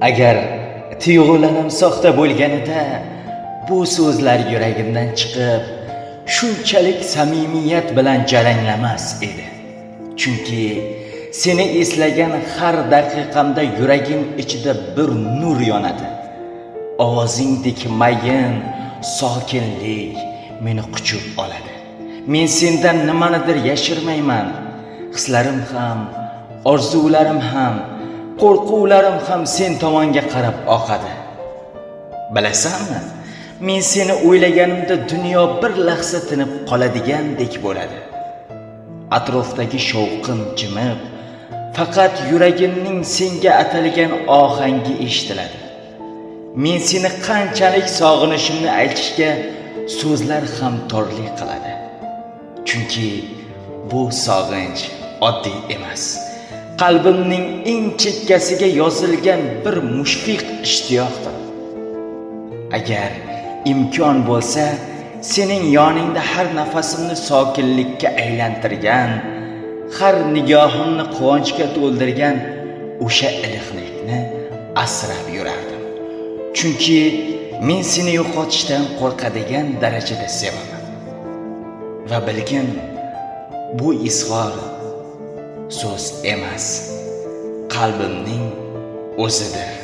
Agar tuyg'ularim soxta bo'lganida bu so'zlar yuragimdan chiqib shunchalik samimiyat bilan jaranglamas edi. Chunki seni eslagan har daqiqamda yuragim ichida bir nur yonadi. Ovozingdek mayin, sokinlik meni quchib oladi. Men sendan nimanidir yashirmayman. Hislarim ham, orzularim ham, qo'rquvlarim ham sen tomonga qarab oqadi. Bilasanmi? Men seni o'ylaganimda dunyo bir lahza tinib qoladigandek bo'ladi. Atrofdagi shovqin jimib, faqat yuragimning senga atalgan ohangi eshitiladi. Men seni qanchalik sog'inishimni aytishga so'zlar ham torlik qiladi. Chunki bu sog'inch oddiy emas. Qalbimning eng chekkasiga yozilgan bir mushfiq ishtiyoqdir. Agar imkon bo'lsa, sening yoningda har nafasimni sokinlikka aylantirgan, har nigohimni quvonchga to'ldirgan o'sha iliqlikni asrab yurardim. Chunki men seni yo'qotishdan qo'rqadigan darajada sevaman. Va bilgin, bu izhor so'z emas, qalbimning o'zidir.